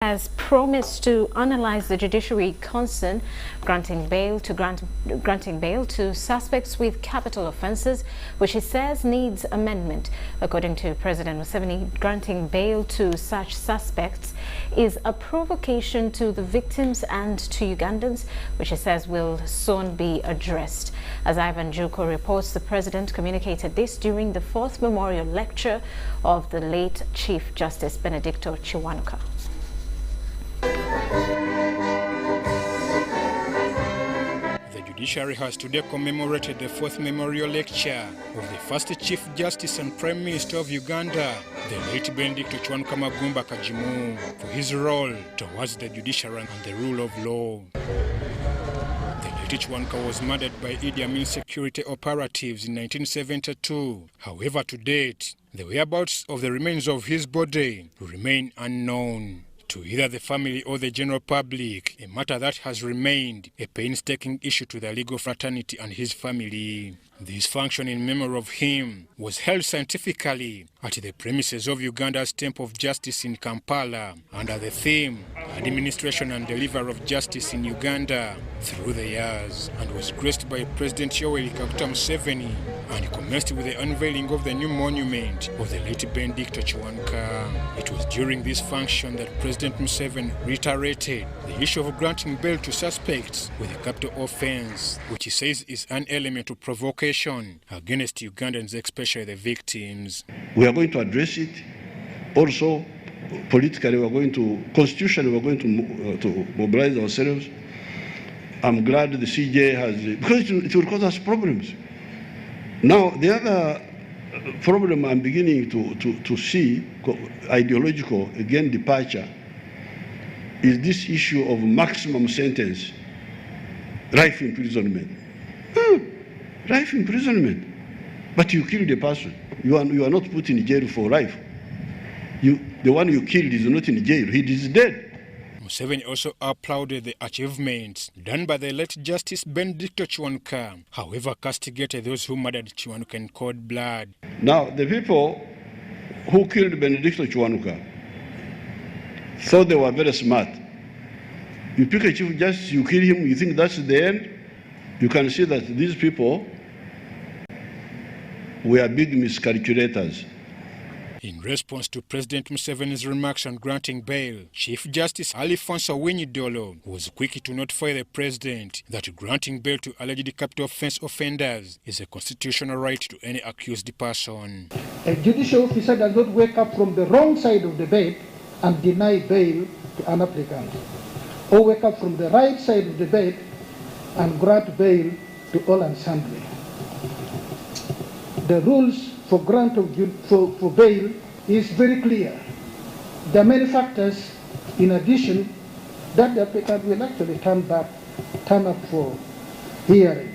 has promised to analyze the judiciary concern granting bail to suspects with capital offences, which he says needs amendment. According to President Museveni, granting bail to such suspects is a provocation to the victims and to Ugandans, which he says will soon be addressed. As Ivan Juko reports, the President communicated this during the 4th memorial lecture of the late Chief Justice Benedicto Chiwanuka. The judiciary has today commemorated the 4th memorial lecture of the first Chief Justice and Prime Minister of Uganda, the late Benedicto Chiwanuka Magumba Kajimu, for his role towards the judiciary and the rule of law. The late Chiwanuka was murdered by Idi Amin security operatives in 1972. However, to date, the whereabouts of the remains of his body remain unknown to either the family or the general public, a matter that has remained a painstaking issue to the legal fraternity and his family. This function in memory of him was held scientifically at the premises of Uganda's Temple of Justice in Kampala under the theme Administration and Delivery of Justice in Uganda through the years, and was graced by President Yoweri Kaguta Museveni and commenced with the unveiling of the new monument of the late Benedicto Chiwanuka. It was during this function that President Museveni reiterated the issue of granting bail to suspects with a capital offense, which he says is an element of provocation against Ugandans, especially the victims. We are going to address it. Also, politically, we are going to, constitutionally, we are going to mobilize ourselves. I'm glad the CJ has, because it will cause us problems. Now, the other problem I'm beginning to see, ideological, again, departure, is this issue of maximum sentence, life imprisonment. Life imprisonment. But you killed a person. You are not put in jail for life. The one you killed is not in jail. He is dead. Museveni also applauded the achievements done by the late Justice Benedicto Chiwanuka, however castigated those who murdered Chiwanuka in cold blood. Now, the people who killed Benedicto Chiwanuka thought they were very smart. You pick a chief justice, you kill him, you think that's the end. You can see that these people were big miscalculators. In response to President Museveni's remarks on granting bail, Chief Justice Alfonso Winyidolo was quick to notify the President that granting bail to alleged capital offense offenders is a constitutional right to any accused person. A judicial officer does not wake up from the wrong side of the bed and deny bail to an applicant, or wake up from the right side of the bed and grant bail to all and sundry. The rules for grant of for bail is very clear. There are many factors in addition that the applicant will actually turn up for hearing.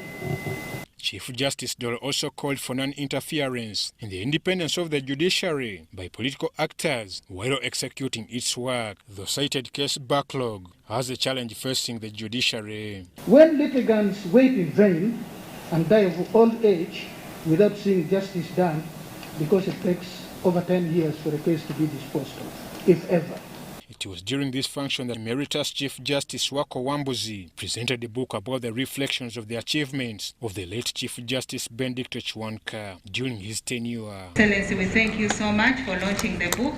Chief Justice Dole also called for non-interference in the independence of the judiciary by political actors while executing its work, the cited case backlog as a challenge facing the judiciary. When litigants wait in vain and die of old age without seeing justice done, because it takes over 10 years for a case to be disposed of, if ever. It was during this function that Emeritus Chief Justice Wako Wambuzi presented a book about the reflections of the achievements of the late Chief Justice Benedicto Chiwanuka during his tenure. Excellency, we thank you so much for launching the book.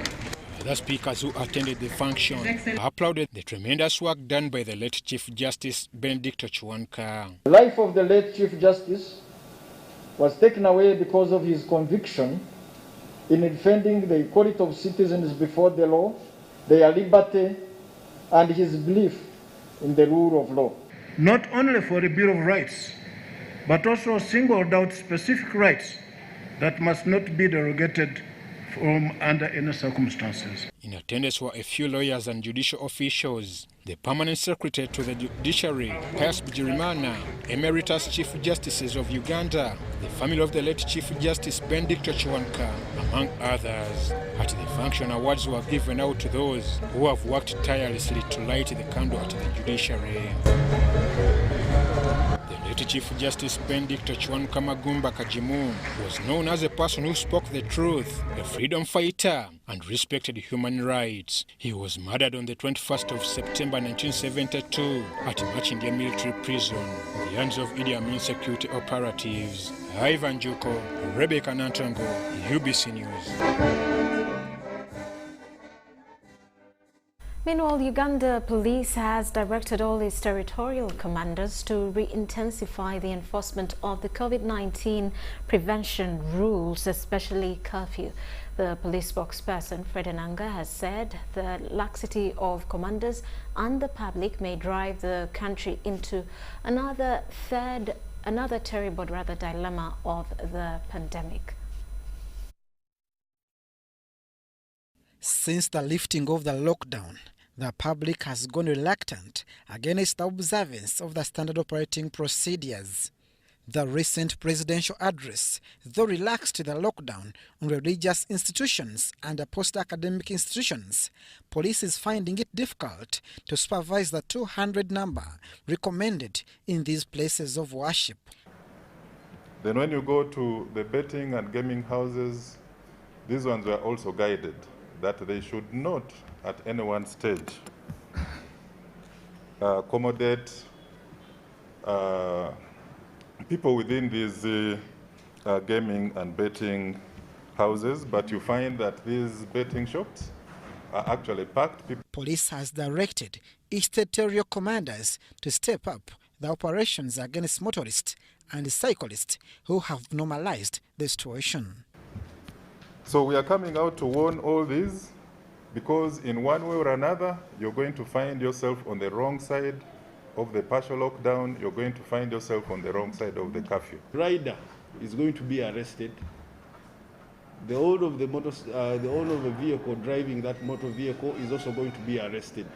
Other speakers who attended the function applauded the tremendous work done by the late Chief Justice Benedicto Chiwanuka. The life of the late Chief Justice was taken away because of his conviction in defending the equality of citizens before the law, their liberty, and his belief in the rule of law. Not only for a Bill of Rights, but also singled out specific rights that must not be derogated from under any circumstances. In attendance were a few lawyers and judicial officials, the Permanent Secretary to the Judiciary, Pius Bigirimana, Emeritus Chief Justices of Uganda, the family of the late Chief Justice Benedicto Chiwanuka, among others. At the function, awards were given out to those who have worked tirelessly to light the candle at the judiciary. The late First Chief Justice Benedict Kamagumba Kajimu was known as a person who spoke the truth, a freedom fighter, and respected human rights. He was murdered on the 21st of September 1972 at Machindia military prison in the hands of Idi Amin security operatives. Ivan Juko, Rebecca Nantango, UBC News. Meanwhile, Uganda police has directed all its territorial commanders to re-intensify the enforcement of the COVID-19 prevention rules, especially curfew. The police spokesperson, Rhoda Ngonzi, has said the laxity of commanders and the public may drive the country into another terrible dilemma of the pandemic. Since the lifting of the lockdown, the public has gone reluctant against the observance of the standard operating procedures. The recent presidential address, though relaxed the lockdown on religious institutions and post-academic institutions, police is finding it difficult to supervise the 200 number recommended in these places of worship. Then when you go to the betting and gaming houses, these ones were also guided that they should not at any one stage accommodate people within these gaming and betting houses, but you find that these betting shops are actually packed. Police has directed each territorial commanders to step up the operations against motorists and cyclists who have normalized the situation. So we are coming out to warn all these, because in one way or another, you're going to find yourself on the wrong side of the partial lockdown, you're going to find yourself on the wrong side of the curfew. Rider is going to be arrested. The owner of the vehicle driving that motor vehicle is also going to be arrested.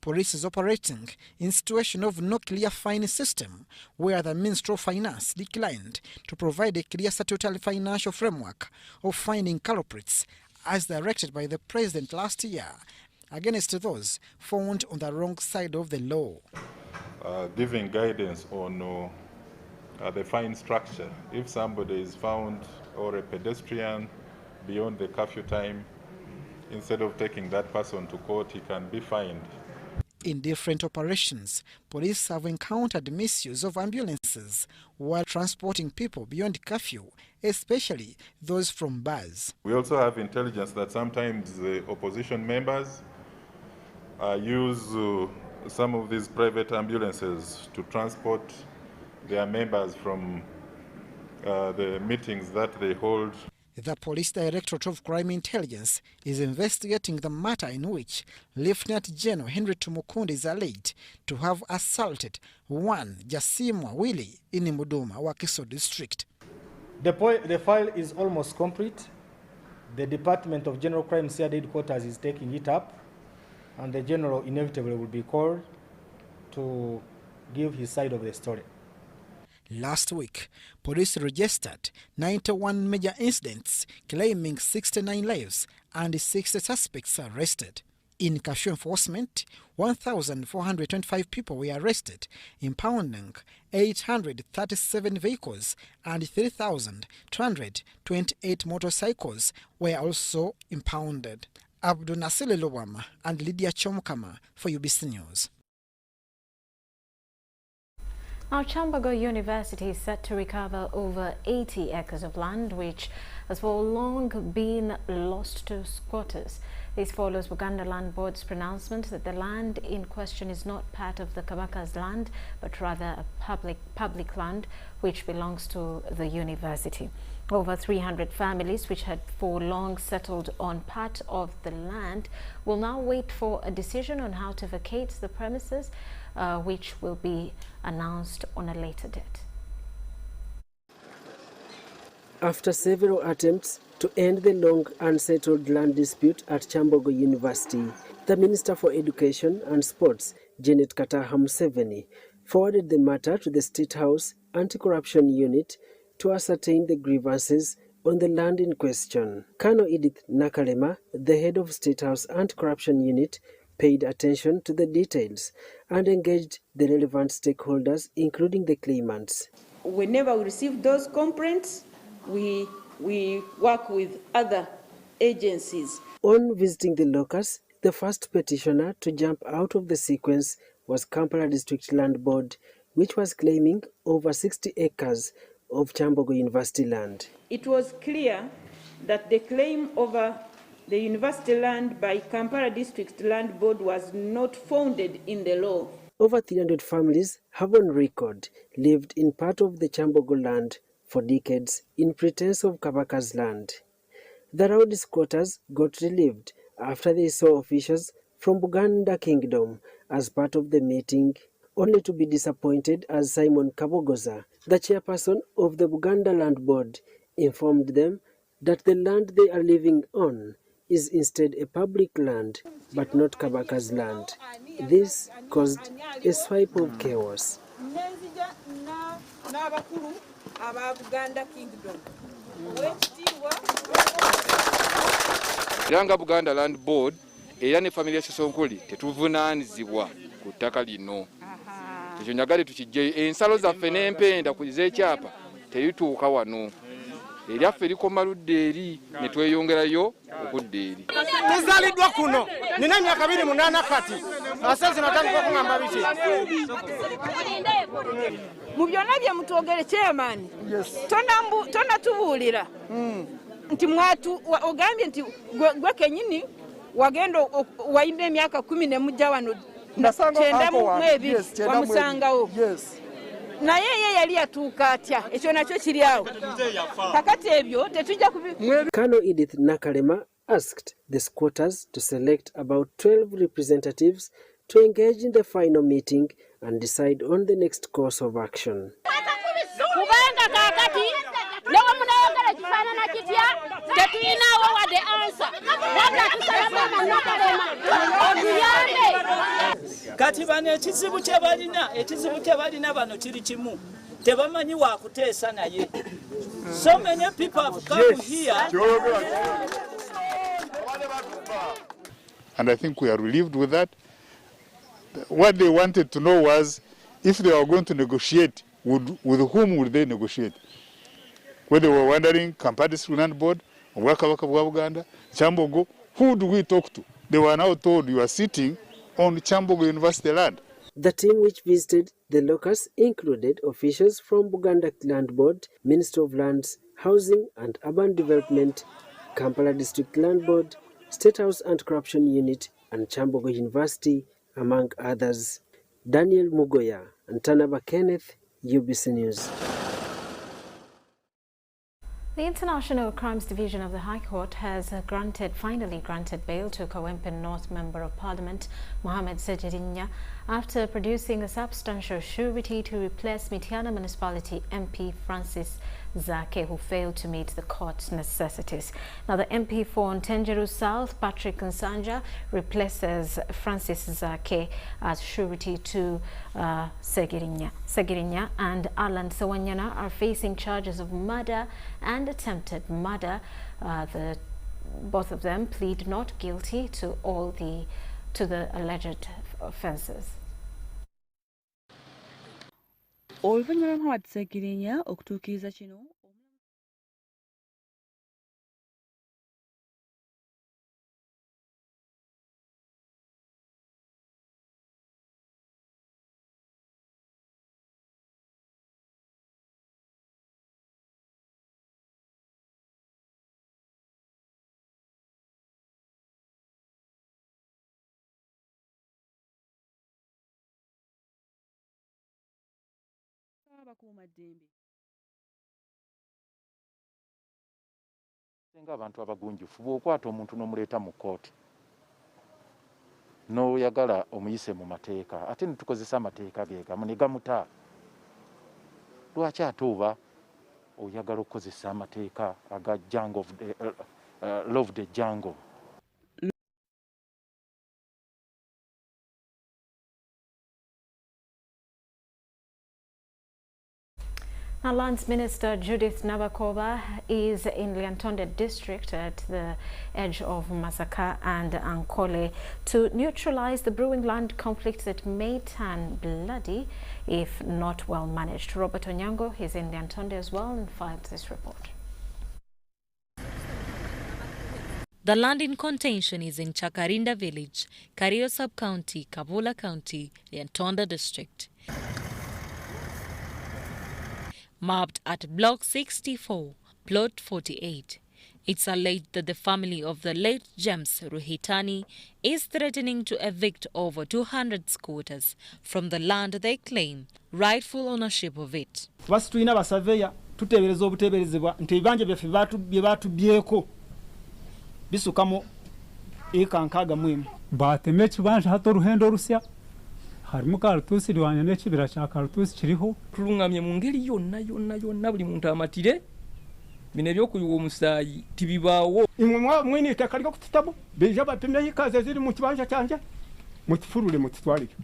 Police is operating in situation of no clear fine system, where the Ministry of Finance declined to provide a clear statutory financial framework of finding culprits as directed by the President last year against those found on the wrong side of the law. Giving guidance on the fine structure. If somebody is found, or a pedestrian, beyond the curfew time, instead of taking that person to court, he can be fined. In different operations, police have encountered misuse of ambulances while transporting people beyond curfew, especially those from bars. We also have intelligence that sometimes the opposition members use some of these private ambulances to transport their members from the meetings that they hold. The Police Directorate of Crime Intelligence is investigating the matter in which Lieutenant General Henry Tumukunde is alleged to have assaulted one Jasimwa Willie in Muduma, Wakiso district. The file is almost complete. The Department of General Crime CID headquarters is taking it up, and the General inevitably will be called to give his side of the story. Last week, police registered 91 major incidents claiming 69 lives and 60 suspects arrested. In curfew enforcement, 1,425 people were arrested, impounding 837 vehicles and 3,228 motorcycles were also impounded. Abdul Nasir Lowama and Lydia Chomkama for UBC News. Now, Chambogo University is set to recover over 80 acres of land which has for long been lost to squatters. This follows Buganda Land Board's pronouncement that the land in question is not part of the Kabaka's land, but rather a public land which belongs to the university. Over 300 families which had for long settled on part of the land will now wait for a decision on how to vacate the premises, which will be announced on a later date. After several attempts to end the long unsettled land dispute at Chambogo University, the Minister for Education and Sports, Janet Kataha Museveni, forwarded the matter to the State House Anti-Corruption Unit to ascertain the grievances on the land in question. Colonel Edith Nakalema, the head of State House Anti-Corruption Unit, paid attention to the details and engaged the relevant stakeholders, including the claimants. Whenever we receive those complaints, we work with other agencies. On visiting the locus, the first petitioner to jump out of the sequence was Kampala District Land Board, which was claiming over 60 acres of Kyambogo University land. It was clear that the claim over the university land by Kampala District Land Board was not founded in the law. Over 300 families have on record lived in part of the Kyambogo land for decades in pretense of Kabaka's land. The rowdy squatters got relieved after they saw officials from Buganda Kingdom as part of the meeting, only to be disappointed as Simon Kabogoza, the chairperson of the Buganda Land Board, informed them that the land they are living on is instead a public land, but not Kabaka's land. This caused a swipe of chaos. Yanga Buganda Land Board era ne family ya Sosonkoli tetuvunaanizibwa ku ttaka lino. Ekyo njagala tukijje ensalo zaffe n'empenda ku zeekyapa terituuka wano. Eryaffe likoma ludde eri ne tweyongerayo okudda eri. Nizaliddwa kuno nina emyaka 28 kati asenze natandika okungamba biki mu byonna bye mutwogere chairman tonatubuulira nti mwatu ogambye nti gwe kenyini wagenda wayina emyaka 10 ne mujja wano kyenda mu mwebiri wamusangawo naye ye yali yatuuka atya ekyo nakyo kiri awo kakati ebyo tetujja Kano Edith Nakalema asked the squatters to select about 12 representatives to engage in the final meeting and decide on the next course of action. Kubanga kakati lewa munayogera kifaanana kitya tetulinawo wadde answer wabula tusalama Nakalema otuyambe kati bano ekizibu kye balina bano kiri kimu tebamanyi wakuteesa naye. So many people have come here. And I think we are relieved with that. What they wanted to know was if they were going to negotiate, with whom would they negotiate? Whether they were wondering Kampala District Land Board, Obwakabaka bwa Buganda, Kyambogo, who do we talk to? They were now told you are sitting on Kyambogo University land. The team which visited the locus included officials from Buganda Land Board, Ministry of Lands, Housing and Urban Development, Kampala District Land Board, State House Anti-Corruption Unit and Kyambogo University, among others. Daniel Mugoya and Tanaba Kenneth, UBC News. The International Crimes Division of the High Court has finally granted bail to Kawempe North Member of Parliament Mohamed Sejirinya after producing a substantial surety to replace Mityana Municipality MP Francis Zake, who failed to meet the court's necessities. Now, the MP for Ntenjeru South, Patrick Nsanja, replaces Francis Zake as surety to Segirinya. Segirinya and Alan Sawanyana are facing charges of murder and attempted murder. Both of them plead not guilty to the alleged offences. Oluvannyuma Mohamed Segirinya okutuukiriza kino abakuumaddembe nga abantu abagunjufu bw'okwata omuntu n'omuleeta mu kkooti n'oyagala omuyise mu mateeka ate ne tukozesa amateeka ge gamu ne gamuta lwaki ate oba oyagala okukozesa amateeka aga jungle of the law of the jungle. Now, Lands Minister Judith Nabakova is in Lyantonde district at the edge of Masaka and Ankole to neutralize the brewing land conflict that may turn bloody if not well managed. Robert Onyango is in Lyantonde as well and filed this report. The land in contention is in Chakarinda village, Kario sub-county, Kavula county, Lyantonde district. Mapped at Block 64, Plot 48. It's alleged that the family of the late James Ruhitani is threatening to evict over 200 squatters from the land they claim rightful ownership of it. Basituina basaveya tutebereza obuteberezebwa nti ibanje bye batubyeko bisukamo ekankaga mwemu bateme kibanje hato ruhendo rusya harimo karutusi liwanya n'ekibira cya karutusi kiriho tulungamye mu ngeri yonna buli muntu amatire bine byokuyuwa omusaayi tibibaawo imwe mwini itaka lyo kutitabo beja bapimye ikaze ziri mu kibanja cyanje mutifurule mutitwarike.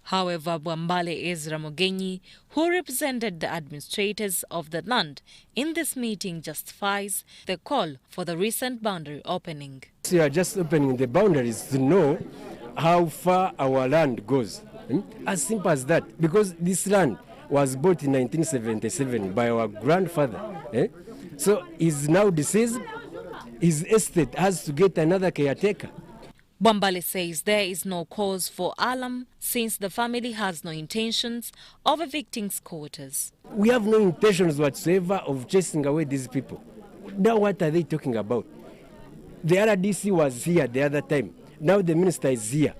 However, Bwambale Ezra Mugenyi, who represented the administrators of the land in this meeting, justifies the call for the recent boundary opening. We are just opening the boundaries to know how far our land goes. As simple as that, because this land was bought in 1977 by our grandfather. So he's now deceased. His estate has to get another caretaker. Bwambale says there is no cause for alarm since the family has no intentions of evicting squatters. We have no intentions whatsoever of chasing away these people. Now what are they talking about? The RDC was here the other time. Now the minister is here.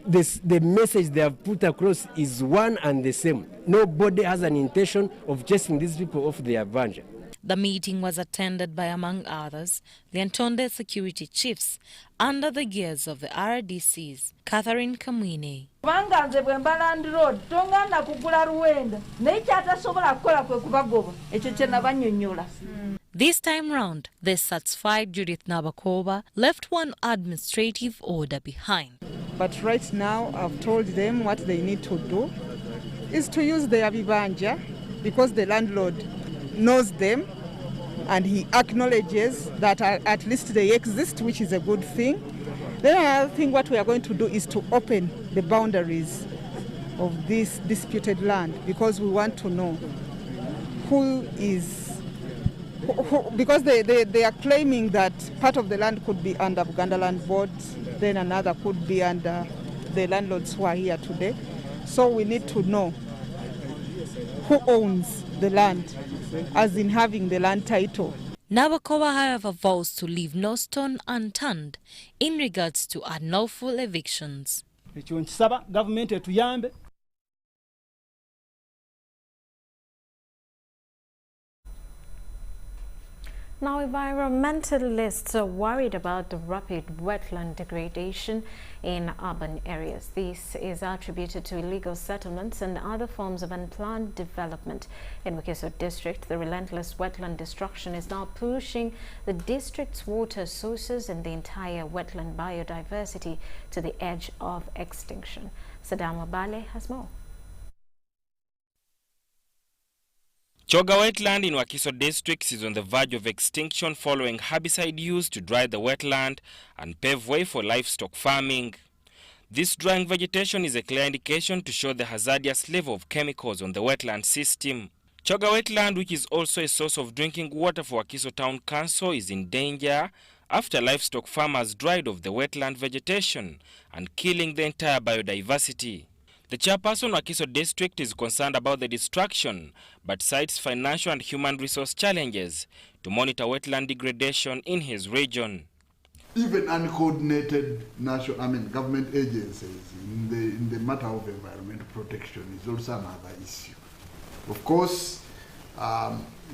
The message they have put across is one and the same. Nobody has an intention of chasing these people off their banja. The meeting was attended by, among others, the Lyantonde security chiefs under the gears of the RDCs, Catherine Kamwine. Banganze bwemba land road tonganda kugula ruwenda nekyata sobola kukola kwe kubagoba ekyo kye nabanyonnyola. This time round, the satisfied Judith Nabakova left one administrative order behind. But right now, I've told them what they need to do is to use their vibanja because the landlord knows them and he acknowledges that at least they exist, which is a good thing. Then another thing what we are going to do is to open the boundaries of this disputed land because we want to know who is, because they are claiming that part of the land could be under Buganda Land Board, then another could be under the landlords who are here today. So we need to know who owns the land, as in having the land title. Nabakova, however, vows to leave no stone unturned in regards to unlawful evictions. Government etuyambe. Now, environmentalists are worried about the rapid wetland degradation in urban areas. This is attributed to illegal settlements and other forms of unplanned development. In Wakiso district, the relentless wetland destruction is now pushing the district's water sources and the entire wetland biodiversity to the edge of extinction. Saddam Abale has more. Choga wetland in Wakiso district is on the verge of extinction following herbicide use to dry the wetland and pave way for livestock farming. This drying vegetation is a clear indication to show the hazardous level of chemicals on the wetland system. Choga wetland, which is also a source of drinking water for Wakiso Town Council, is in danger after livestock farmers dried off the wetland vegetation and killing the entire biodiversity. The chairperson of Wakiso district is concerned about the destruction, but cites financial and human resource challenges to monitor wetland degradation in his region. Even uncoordinated government agencies in the matter of environmental protection is also another issue. Of course,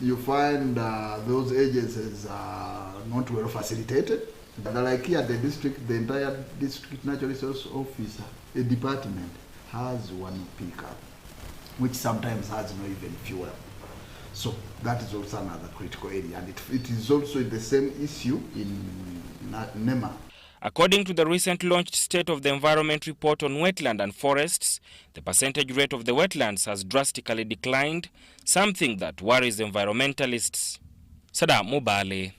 you find those agencies are not well facilitated. But like here at the district, the entire district natural resource officer, a department, has one pickup, which sometimes has no even fuel. So that is also another critical area, and it is also the same issue in NEMA. According to the recent launched State of the Environment report on wetland and forests, the percentage rate of the wetlands has drastically declined, something that worries environmentalists. Sada Mubale,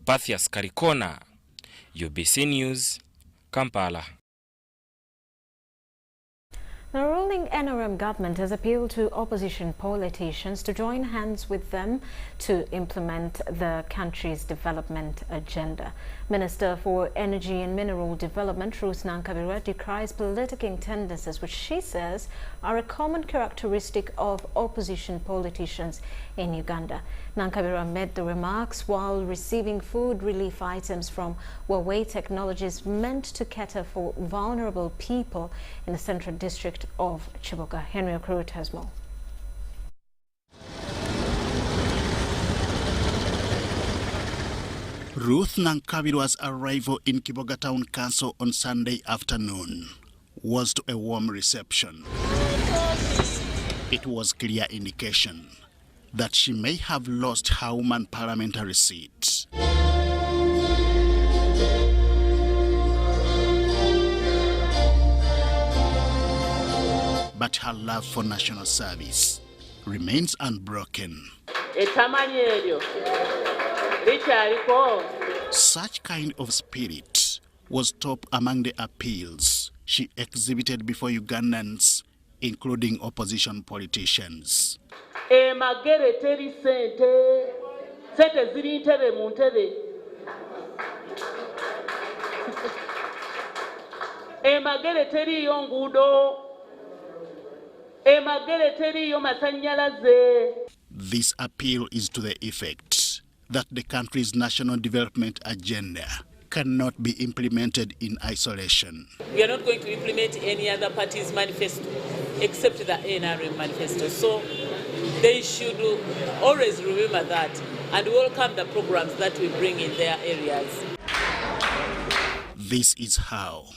Pathias Karikona, UBC News, Kampala. The ruling NRM government has appealed to opposition politicians to join hands with them to implement the country's development agenda. Minister for Energy and Mineral Development, Rhoda Ngonzi, decries political tendencies which she says are a common characteristic of opposition politicians in Uganda. Ngonzi made the remarks while receiving food relief items from LARVAE Technologies meant to cater for vulnerable people in the Central District of Kiboga. Henry Okurut has more. Ruth Ngonzi's arrival in Kiboga Town Council on Sunday afternoon was to a warm reception. It was clear indication that she may have lost her woman parliamentary seat. But her love for national service remains unbroken. Such kind of spirit was top among the appeals she exhibited before Ugandans, including opposition politicians. This appeal is to the effect that the country's national development agenda cannot be implemented in isolation. We are not going to implement any other party's manifesto except the NRM manifesto. So they should always remember that and welcome the programs that we bring in their areas. This is how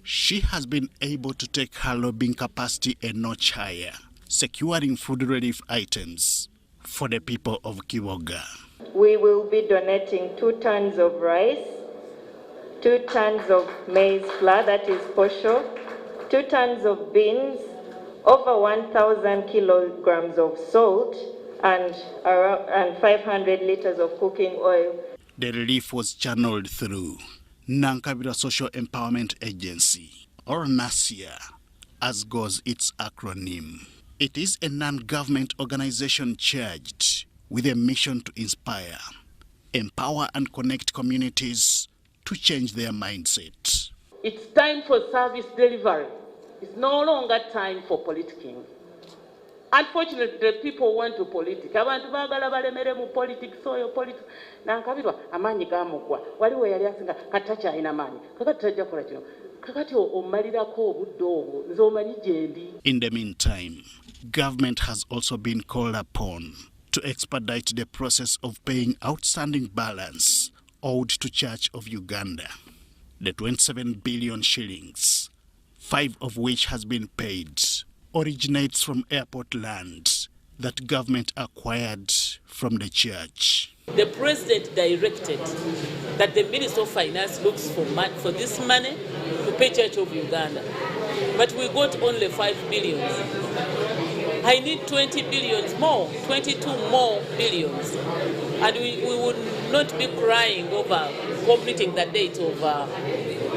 she has been able to take her lobbying capacity a notch higher, securing food relief items for the people of Kiboga. We will be donating 2 tons of rice, 2 tons of maize flour, that is posho, 2 tons of beans, over 1,000 kilograms of salt, and 500 liters of cooking oil. The relief was channeled through Ngonzi Social Empowerment Agency, or NASIA, as goes its acronym. It is a non-government organization charged with a mission to inspire, empower and connect communities to change their mindset. It's time for service delivery. It's no longer time for politicking. Unfortunately, people want to politic. Abantu bagala balemere mu politics, soyo politics. Nankabirwa amanyi gamugwa. Waliwo yali asinga katacha ina mani. Kakati tajja kola kino. Kakati omalirako obuddo nzomanyi gyendi. In the meantime, government has also been called upon to expedite the process of paying outstanding balance owed to Church of Uganda. The 27 billion shillings, 5 of which has been paid, originates from airport land that government acquired from the church. The president directed that the Minister of Finance looks for this money to pay Church of Uganda. But we got only 5 billion. I need 20 billion more, 22 more billions. And we would not be crying over completing the date of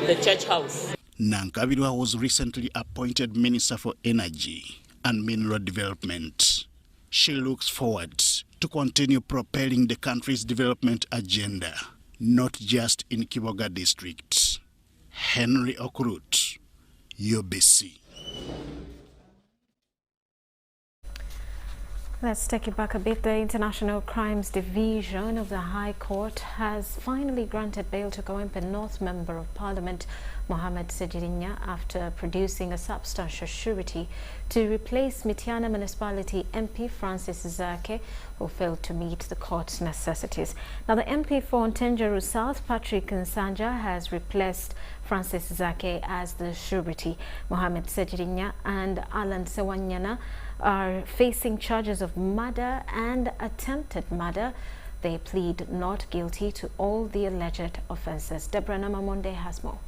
the church house. Ngonzi was recently appointed Minister for Energy and Mineral Development. She looks forward to continue propelling the country's development agenda, not just in Kiboga district. Henry Okurut, UBC. Let's take it back a bit. The International Crimes Division of the High Court has finally granted bail to Kawempe North Member of Parliament Mohamed Sejirinya after producing a substantial surety to replace Mityana Municipality MP Francis Zake, who failed to meet the court's necessities. Now, the MP for Ntenjeru South, Patrick Nsanja, has replaced Francis Zake as the surety. Mohamed Sejirinya and Alan Sewanyana are facing charges of murder and attempted murder They plead not guilty to all the alleged offences. Deborah Namamonde has more.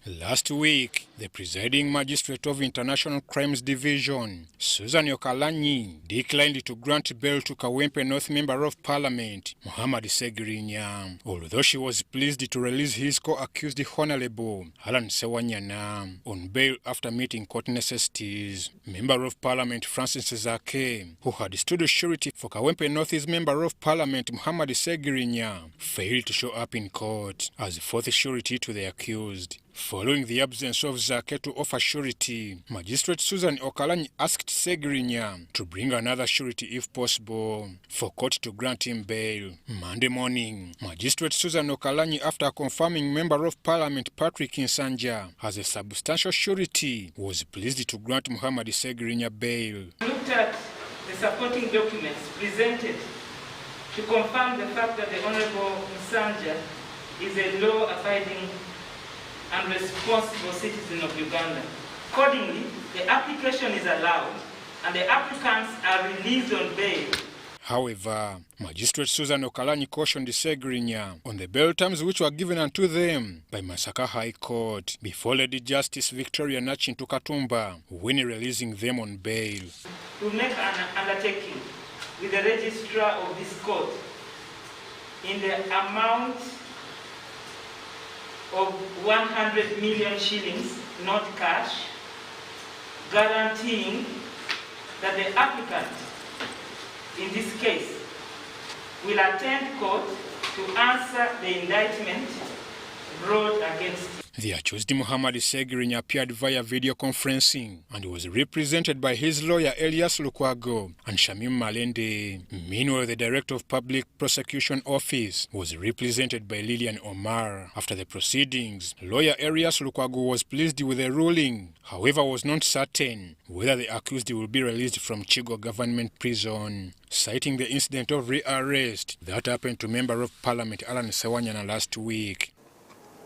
Last week, the presiding magistrate of International Crimes Division, Susan Okolanyi, declined to grant bail to Kawempe North Member of Parliament, Muhammad Segirinya, although she was pleased to release his co-accused Honorable Alan Sewanyana on bail after meeting court necessities. Member of Parliament Francis Zake, who had stood surety for Kawempe North's Member of Parliament Muhammad Segirinya, failed to show up in court as fourth surety to the accused. Following the absence of Zake to offer surety, Magistrate Susan Okolanyi asked Segirinya to bring another surety if possible for court to grant him bail. Monday morning, Magistrate Susan Okolanyi, after confirming Member of Parliament Patrick Nsanja as a substantial surety, was pleased to grant Muhammad Segirinya bail. Looked at the supporting documents presented to confirm the fact that the Honorable Nsanja is a law-abiding and responsible citizen of Uganda. Accordingly, the application is allowed and the applicants are released on bail. However, Magistrate Susan Okolanyi cautioned Segirinya on the bail terms which were given unto them by Masaka High Court before Lady Justice Victoria Nachintu Katumba when releasing them on bail. To make an undertaking with the registrar of this court in the amount of 100 million shillings, not cash, guaranteeing that the applicant, in this case, will attend court to answer the indictment brought against him. The accused Muhammad Segirinya appeared via video conferencing and was represented by his lawyer Elias Lukwago and Shamim Malende. Meanwhile, the Director of Public Prosecution Office was represented by Lillian Omar. After the proceedings, lawyer Elias Lukwago was pleased with the ruling, however was not certain whether the accused will be released from Chigo government prison, citing the incident of rearrest that happened to Member of Parliament Alan Sewanyana last week.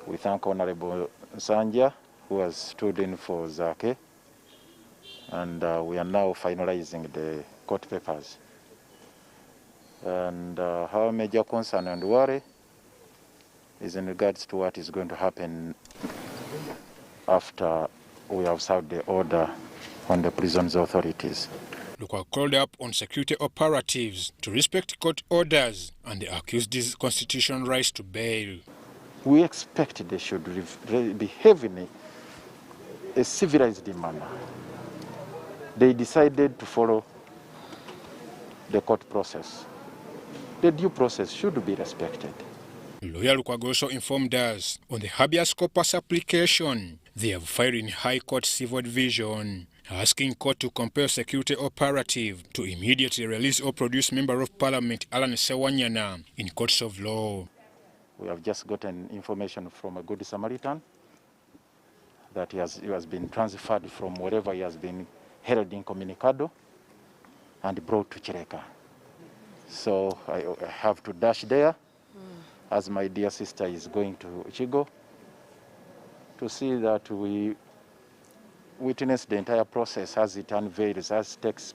We thank Honorable Nsanja, who has stood in for Zake, and we are now finalizing the court papers. And our major concern and worry is in regards to what is going to happen after we have served the order on the prisons authorities. Lukwa called up on security operatives to respect court orders and the accused's constitutional rights to bail. We expect they should behave in a civilized manner. They decided to follow the court process. The due process should be respected. Lawyer Lukwago also informed us on the habeas corpus application they have filed in High Court Civil Division, asking court to compel security operative to immediately release or produce Member of Parliament Alan Sewanyana in courts of law. We have just gotten information from a Good Samaritan that he has been transferred from wherever he has been held incommunicado and brought to Chireka. So I have to dash there as my dear sister is going to Chigo to see that we witness the entire process as it unveils, as takes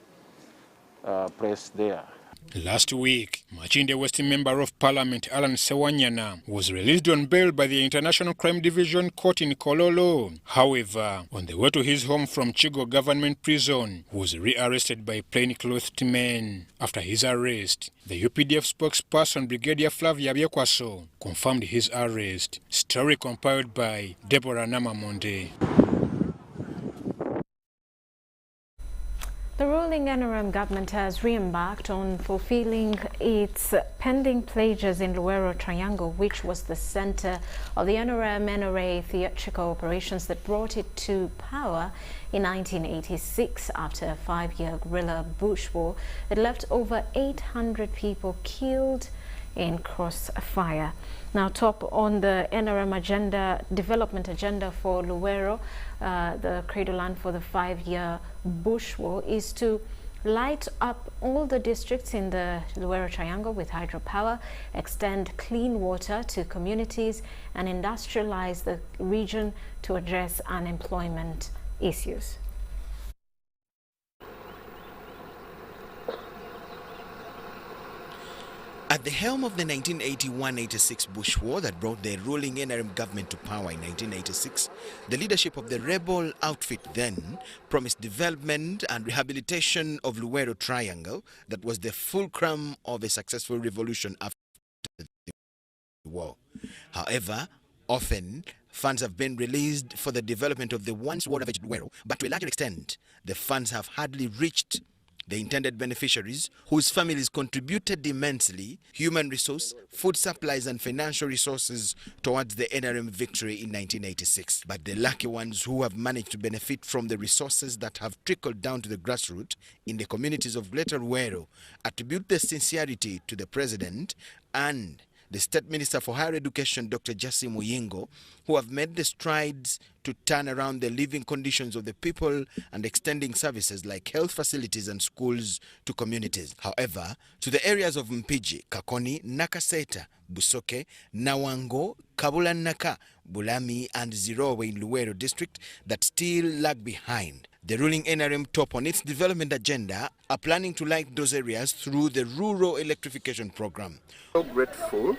place there. Last week, Machinde West Member of Parliament Alan Sewanyana was released on bail by the International Crime Division Court in Kololo. However, on the way to his home from Chigo government prison, he was rearrested by plain-clothed men. After his arrest, the UPDF spokesperson Brigadier Flavia Biekwaso confirmed his arrest. Story compiled by Deborah Namamonde. The ruling NRM government has re-embarked on fulfilling its pending pledges in Luweero Triangle, which was the center of the NRM-NRA theatrical operations that brought it to power in 1986 after a 5-year guerrilla bush war that left over 800 people killed in crossfire. Now, top on the NRM agenda, development agenda for Luweero, the cradle land for the 5-year bush war, is to light up all the districts in the Luweero Triangle with hydropower, extend clean water to communities, and industrialize the region to address unemployment issues. At the helm of the 1981-86 Bush War that brought the ruling NRM government to power in 1986, the leadership of the rebel outfit then promised development and rehabilitation of Luwero Triangle that was the fulcrum of a successful revolution after the war. However, often funds have been released for the development of the once war-ravaged Luwero, but to a larger extent, the funds have hardly reached the intended beneficiaries, whose families contributed immensely human resource, food supplies and financial resources towards the NRM victory in 1986. But the lucky ones who have managed to benefit from the resources that have trickled down to the grassroots in the communities of Greater Luwero attribute their sincerity to the President and the State Minister for Higher Education, Dr. Jesse Muyingo, who have made the strides to turn around the living conditions of the people and extending services like health facilities and schools to communities. However, to the areas of Mpiji, Kakoni, Nakaseta, Busoke, Nawango, Kabulanaka, Bulami and Zirowe in Luwero district that still lag behind. The ruling NRM top on its development agenda are planning to light those areas through the rural electrification program. So grateful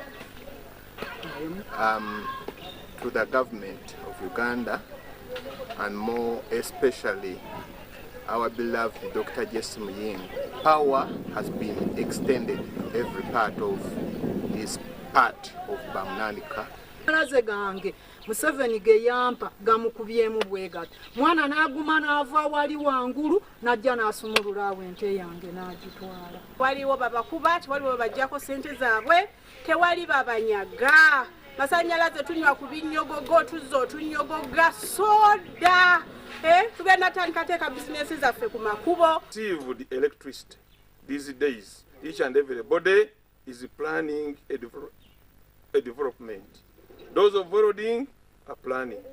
to the government of Uganda and more especially our beloved Dr. Jesse Muyingo. Power has been extended to every part of this part of Bamnanika. Museveni ge yampa gamukubyemu bwegato mwana naguma nava wali wangulu najja nasumulula awente yange nagitwala waliwo babakuba waliwo bajjako sente zaabwe tewali babanyaga masanyalaze tunywa ku binyogogo tuzzo tunyogoga soda tugenda tandikateeka bizinesi zaffe ku makubo. Received electricity these days, each and everybody is planning a development. Those of voting are planning.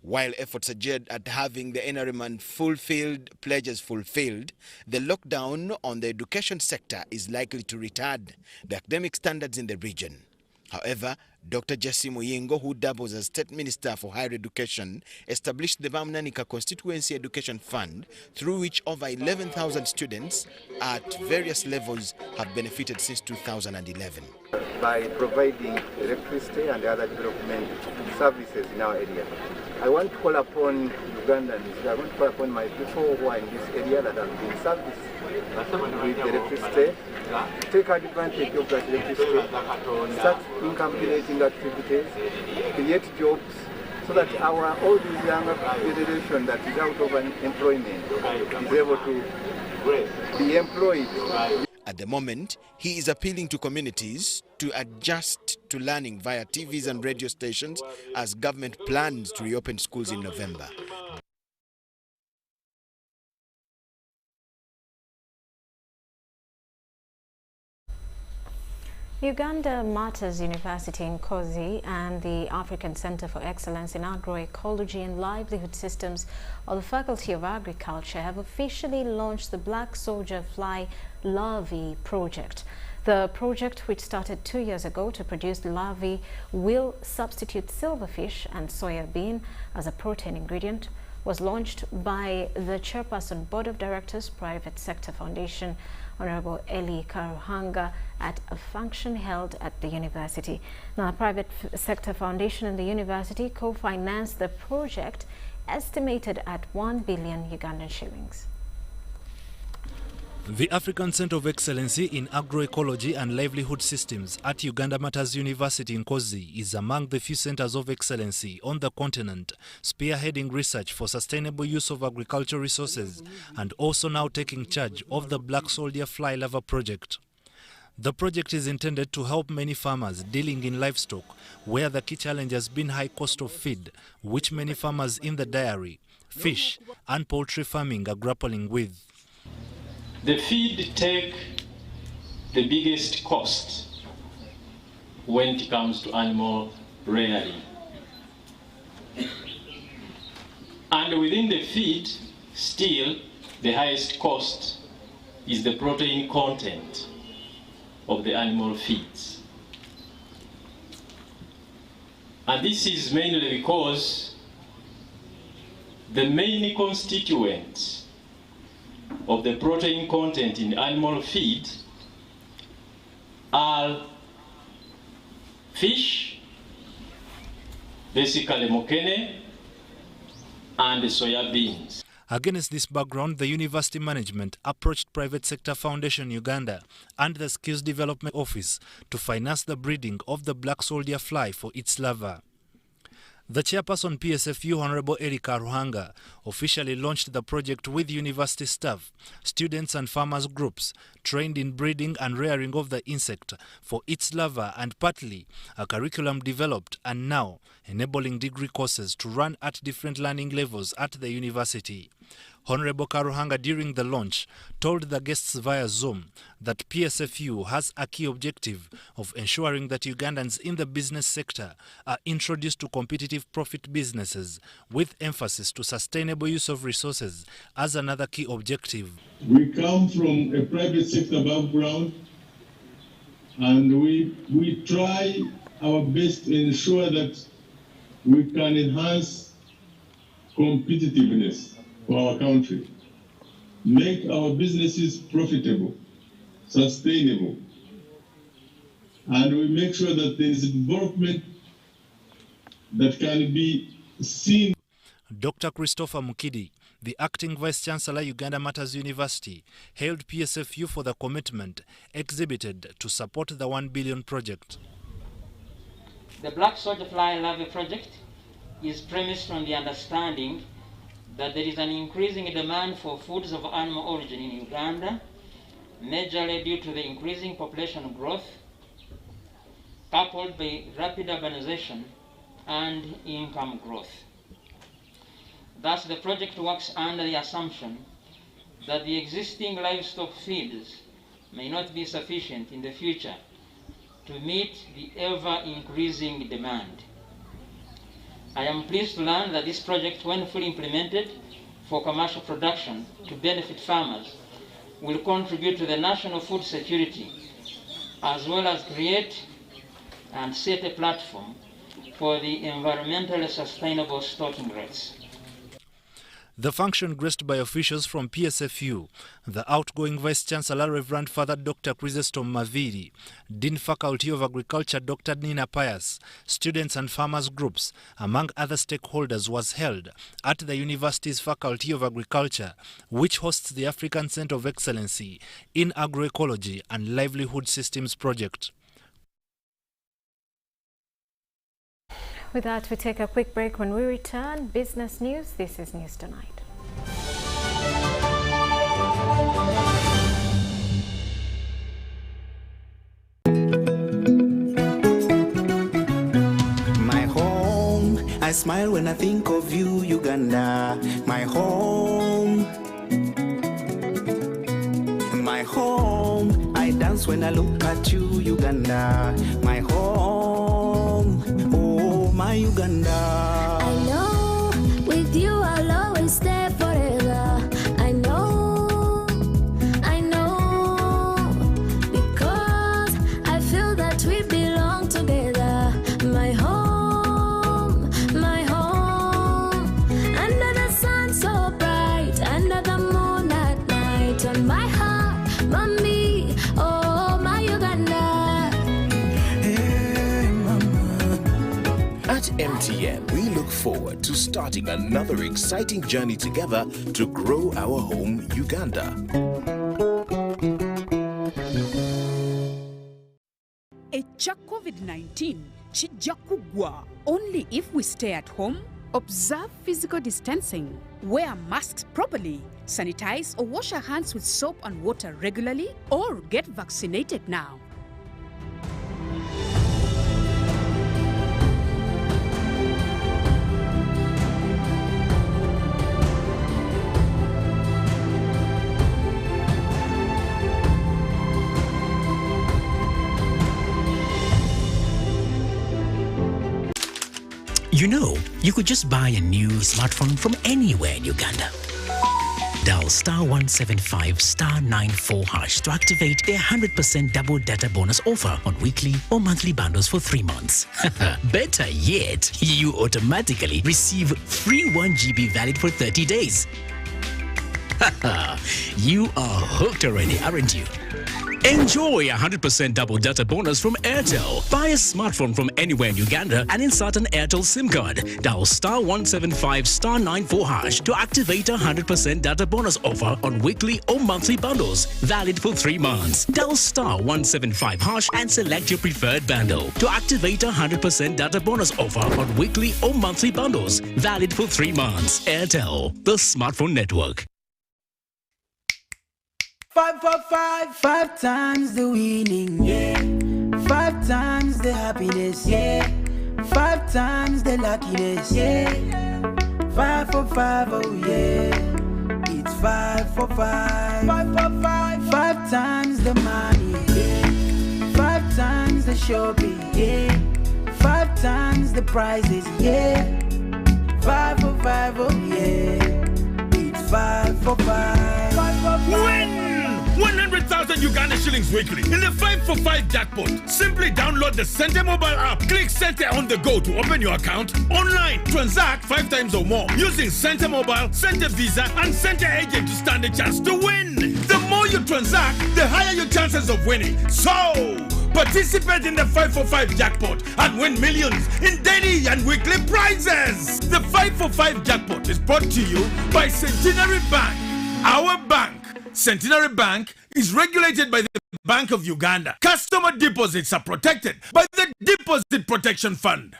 While efforts are geared at having the NRM fulfilled pledges fulfilled, the lockdown on the education sector is likely to retard the academic standards in the region. However, Dr. Jesse Muyingo, who doubles as State Minister for Higher Education, established the Bamnanika Constituency Education Fund, through which over 11,000 students at various levels have benefited since 2011. By providing electricity and other development services in our area, I want to call upon Ugandans, I want to call upon my people who are in this area that have been serviced with electricity, take advantage of that electricity, start income-generating activities, create jobs, so that all this younger generation that is out of employment is able to be employed. At the moment, he is appealing to communities to adjust to learning via TVs and radio stations as government plans to reopen schools in November. Uganda Martyrs University in Nkozi and the African Center for Excellence in Agroecology and Livelihood Systems of the Faculty of Agriculture have officially launched the Black Soldier Fly LARVAE project. The project, which started 2 years ago to produce larvae, will substitute silverfish and soya bean as a protein ingredient, was launched by the Chairperson Board of Directors, Private Sector Foundation, Honorable Eli Karuhanga, at a function held at the university. Now, the Private Sector Foundation and the university co-financed the project, estimated at 1 billion Ugandan shillings. The African Center of Excellency in Agroecology and Livelihood Systems at Uganda Martyrs University in Nkozi is among the few centers of excellency on the continent, spearheading research for sustainable use of agricultural resources and also now taking charge of the Black Soldier Fly Larva project. The project is intended to help many farmers dealing in livestock, where the key challenge has been high cost of feed, which many farmers in the dairy, fish and poultry farming are grappling with. The feed take the biggest cost when it comes to animal rearing. And within the feed, still the highest cost is the protein content of the animal feeds. And this is mainly because the main constituents of the protein content in animal feed are fish, basically mokene, and soya beans. Against this background, the university management approached Private Sector Foundation Uganda and the Skills Development Office to finance the breeding of the black soldier fly for its larvae. The chairperson PSFU, Honorable Erika Ruhanga, officially launched the project with university staff, students and farmers groups trained in breeding and rearing of the insect for its larvae, and partly a curriculum developed and now enabling degree courses to run at different learning levels at the university. Honorable Karuhanga during the launch told the guests via Zoom that PSFU has a key objective of ensuring that Ugandans in the business sector are introduced to competitive profit businesses with emphasis to sustainable use of resources as another key objective. We come from a private sector background and we try our best to ensure that we can enhance competitiveness for our country, make our businesses profitable, sustainable, and we make sure that there is development that can be seen. Dr. Christopher Mukidi, the acting Vice-Chancellor, Uganda Matters University, hailed PSFU for the commitment exhibited to support the 1 billion project. The Black Soldier Fly LARVAE project is premised on the understanding that there is an increasing demand for foods of animal origin in Uganda, majorly due to the increasing population growth, coupled by rapid urbanization and income growth. Thus, the project works under the assumption that the existing livestock feeds may not be sufficient in the future to meet the ever-increasing demand. I am pleased to learn that this project, when fully implemented for commercial production to benefit farmers, will contribute to the national food security, as well as create and set a platform for the environmentally sustainable stocking rates. The function graced by officials from PSFU, the outgoing Vice-Chancellor Reverend Father Dr. Chrysostom Maviri, Dean Faculty of Agriculture Dr. Nina Pius, students and farmers groups, among other stakeholders, was held at the university's Faculty of Agriculture, which hosts the African Center of Excellency in Agroecology and Livelihood Systems project. With that, we take a quick break. When we return, business news. This is News Tonight. My home, I smile when I think of you, Uganda. My home. My home, I dance when I look at you, Uganda. My home, oh my Uganda. I know with you I'll always stay forever. I know, because I feel that we belong together. My home, under the sun so bright, under the moon at night, on my heart, mommy, oh my Uganda. Hey, mama. At MTN, we look forward to starting another exciting journey together to grow our home, Uganda. Echa COVID-19 chijja kugwa only if we stay at home, observe physical distancing, wear masks properly, sanitize or wash our hands with soap and water regularly, or get vaccinated now. You know, you could just buy a new smartphone from anywhere in Uganda. Dial *175 *94 hash to activate their 100% double data bonus offer on weekly or monthly bundles for 3 months. Better yet, you automatically receive free 1 GB valid for 30 days. You are hooked already, aren't you? Enjoy 100% double data bonus from AIRTEL. Buy a smartphone from anywhere in Uganda and insert an AIRTEL SIM card. Dial *175 *94 hash to activate a 100% data bonus offer on weekly or monthly bundles, valid for 3 months. Dial *175 hash and select your preferred bundle to activate a 100% data bonus offer on weekly or monthly bundles, valid for 3 months. AIRTEL, the smartphone network. 5 for 5, 5 times the winning, yeah. 5 times the happiness, yeah. 5 times the luckiness, yeah. 5 for 5, oh yeah. It's 5 for 5. 5 for 5, 5 times the money, yeah. 5 times the shopping, yeah. 5 times the prizes, yeah. 5 for 5, oh yeah. It's 5 for 5. 5 for 5. Win 100,000 Uganda shillings weekly in the 5 for 5 jackpot. Simply download the Center mobile app. Click Center on the go to open your account online. Transact 5 times or more using Center mobile, Center Visa, and Center agent to stand a chance to win. The more you transact, the higher your chances of winning. So, participate in the 5 for 5 jackpot and win millions in daily and weekly prizes. The 5 for 5 jackpot is brought to you by Centenary Bank, our bank. Centenary Bank is regulated by the Bank of Uganda. Customer deposits are protected by the Deposit Protection Fund.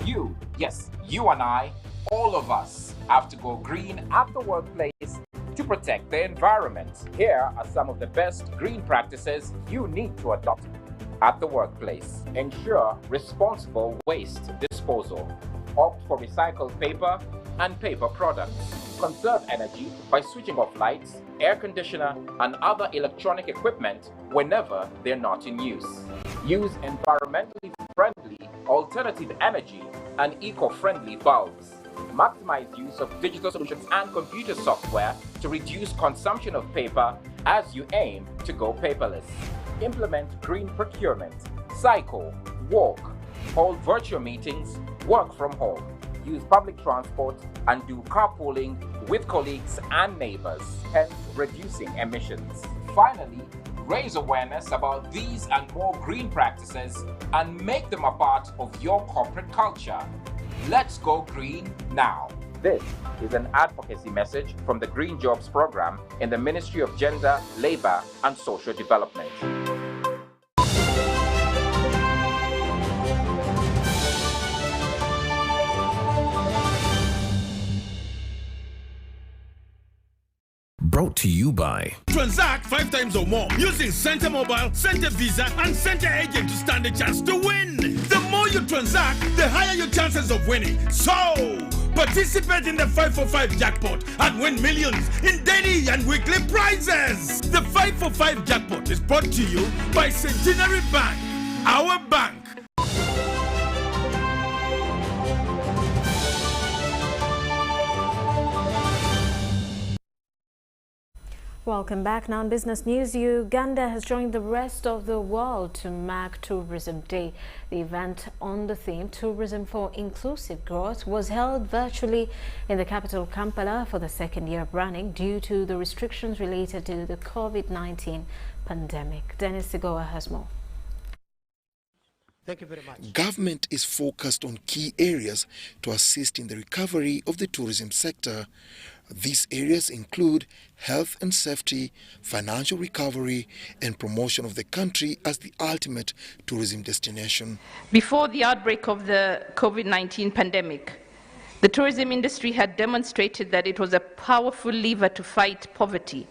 You, yes, you and I, all of us have to go green at the workplace to protect the environment. Here are some of the best green practices you need to adopt at the workplace. Ensure responsible waste disposal. Opt for recycled paper and paper products. Conserve energy by switching off lights, air conditioner, and other electronic equipment whenever they're not in use. Use environmentally friendly alternative energy and eco-friendly bulbs. Maximize use of digital solutions and computer software to reduce consumption of paper as you aim to go paperless. Implement green procurement. Cycle, walk, hold virtual meetings, work from home, use public transport, and do carpooling with colleagues and neighbors, hence reducing emissions. Finally, raise awareness about these and more green practices and make them a part of your corporate culture. Let's go green now. This is an advocacy message from the Green Jobs Program in the Ministry of Gender, Labor, and Social Development. Brought to you by Transact 5 times or more using Center Mobile, Center Visa, and Center Agent to stand a chance to win. The more you transact, the higher your chances of winning. So, participate in the 5 for 5 jackpot and win millions in daily and weekly prizes. The 5 for 5 jackpot is brought to you by Centenary Bank, our bank. Welcome back. Now in business news, Uganda has joined the rest of the world to mark Tourism Day. The event on the theme Tourism for Inclusive Growth was held virtually in the capital Kampala for the second year of running due to the restrictions related to the COVID-19 pandemic. Dennis Sigoa has more. Thank you very much. Government is focused on key areas to assist in the recovery of the tourism sector. These areas include health and safety, financial recovery, and promotion of the country as the ultimate tourism destination. Before the outbreak of the COVID-19 pandemic, the tourism industry had demonstrated that it was a powerful lever to fight poverty,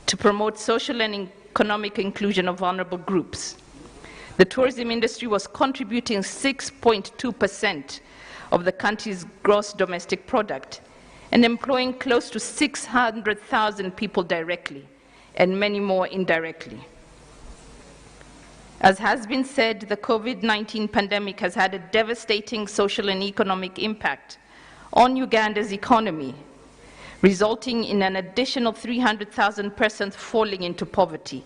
to promote social and economic inclusion of vulnerable groups. The tourism industry was contributing 6.2% of the country's gross domestic product and employing close to 600,000 people directly and many more indirectly. As has been said, the COVID-19 pandemic has had a devastating social and economic impact on Uganda's economy, resulting in an additional 300,000 persons falling into poverty.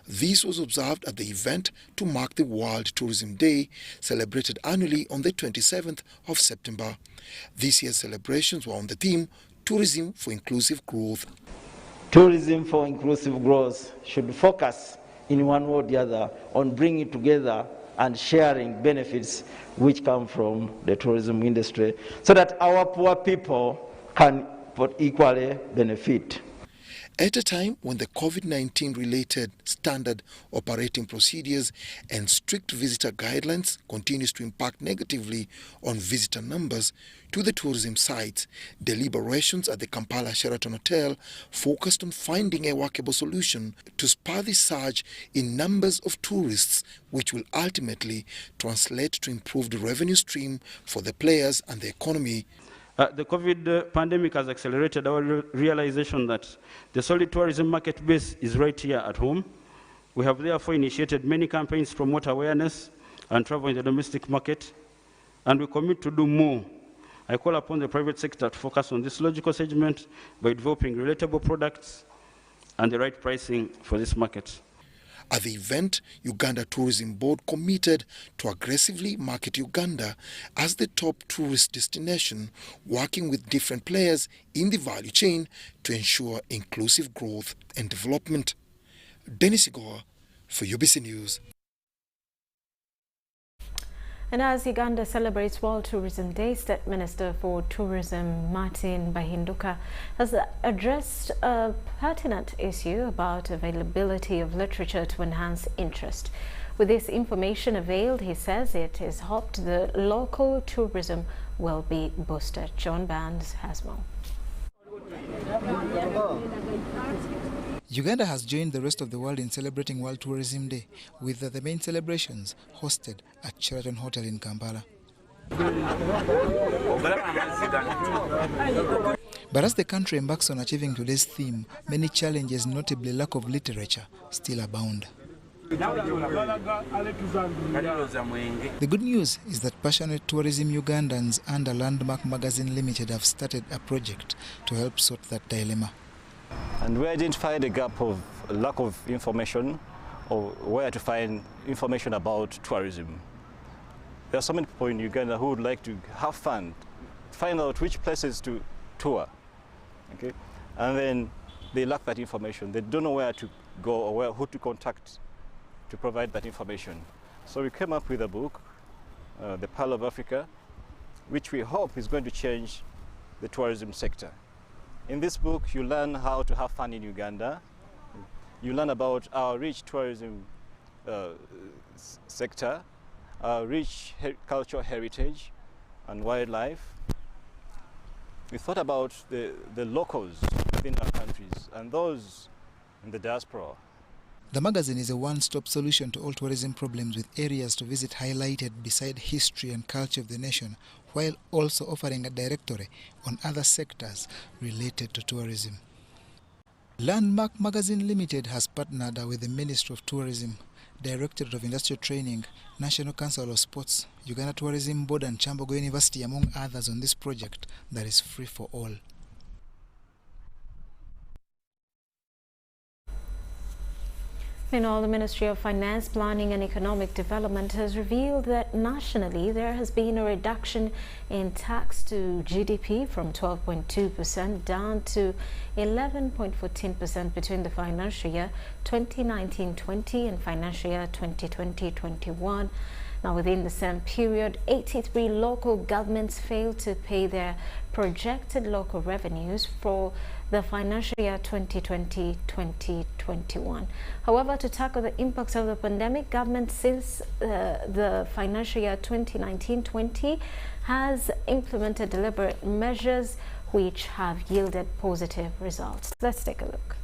This was observed at the event to mark the World Tourism Day, celebrated annually on the 27th of September. This year's celebrations were on the theme Tourism for Inclusive Growth. Tourism for inclusive growth should focus in one way or the other on bringing together and sharing benefits which come from the tourism industry so that our poor people can equally benefit. At a time when the COVID-19 related standard operating procedures and strict visitor guidelines continues to impact negatively on visitor numbers to the tourism sites, deliberations at the Kampala Sheraton Hotel focused on finding a workable solution to spur the surge in numbers of tourists, which will ultimately translate to improved revenue stream for the players and the economy. The COVID pandemic has accelerated our realization that the solid tourism market base is right here at home. We have therefore initiated many campaigns to promote awareness and travel in the domestic market, and we commit to do more. I call upon the private sector to focus on this logical segment by developing relatable products and the right pricing for this market. At the event, Uganda Tourism Board committed to aggressively market Uganda as the top tourist destination, working with different players in the value chain to ensure inclusive growth and development. Dennis Igoa for UBC News. And as Uganda celebrates World Tourism Day, State Minister for Tourism Martin Bahinduka has addressed a pertinent issue about availability of literature to enhance interest. With this information availed, he says it is hoped the local tourism will be boosted. John Barnes has more. Uganda has joined the rest of the world in celebrating World Tourism Day, with the main celebrations hosted at Sheraton Hotel in Kampala. But as the country embarks on achieving today's theme, many challenges, notably lack of literature, still abound. The good news is that passionate tourism Ugandans under Landmark Magazine Limited have started a project to help sort that dilemma. And we identified a gap of lack of information or where to find information about tourism. There are so many people in Uganda who would like to have fun, find out which places to tour, okay? And then they lack that information. They don't know where to go or who to contact to provide that information. So we came up with a book, The Pearl of Africa, which we hope is going to change the tourism sector. In this book, you learn how to have fun in Uganda. You learn about our rich tourism sector, our rich cultural heritage and wildlife. We thought about the locals within our countries and those in the diaspora. The magazine is a one-stop solution to all tourism problems, with areas to visit highlighted beside history and culture of the nation, while also offering a directory on other sectors related to tourism. Landmark Magazine Limited has partnered with the Ministry of Tourism, Directorate of Industrial Training, National Council of Sports, Uganda Tourism Board and Chambogo University, among others, on this project that is free for all. Meanwhile, the Ministry of Finance, Planning and Economic Development has revealed that nationally there has been a reduction in tax to GDP from 12.2% down to 11.14% between the financial year 2019-20 and financial year 2020-21. Now, within the same period, 83 local governments failed to pay their projected local revenues for the financial year 2020-2021. However, to tackle the impacts of the pandemic, government since the financial year 2019-20 has implemented deliberate measures which have yielded positive results. Let's take a look.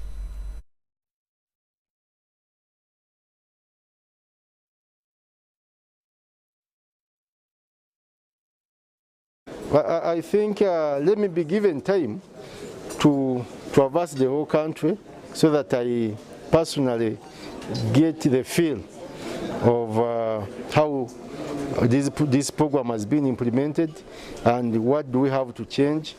I think let me be given time to traverse the whole country so that I personally get the feel of how this program has been implemented and what do we have to change.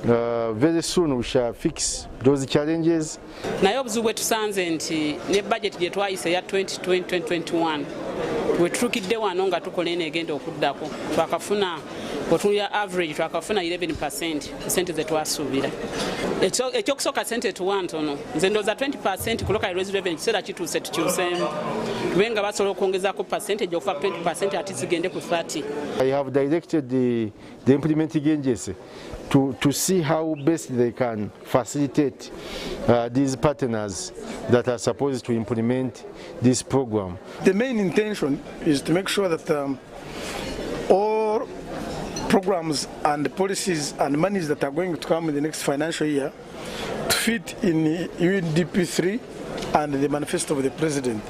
Very soon we shall fix those challenges. Naye obuzibu bwe tusanze nti ne budget gye twayise ya 2020-2021 we tutukidde wano nga tukola eno egenda okuddako twakafuna otuya average twakafuna 11% sente zetwasuubira ekyokusooka sente tuwa ntono nze ndooza 20% ku local revenue kiseera kituuse tukyuseemu tube nga basobola okwongezaako percentage okuva 20% ati zigende ku 30. I have directed the implementing agency to see how best they can facilitate these partners that are supposed to implement this program. The main intention is to make sure that all programs and policies and monies that are going to come in the next financial year to fit in UNDP 3 and the manifesto of the President.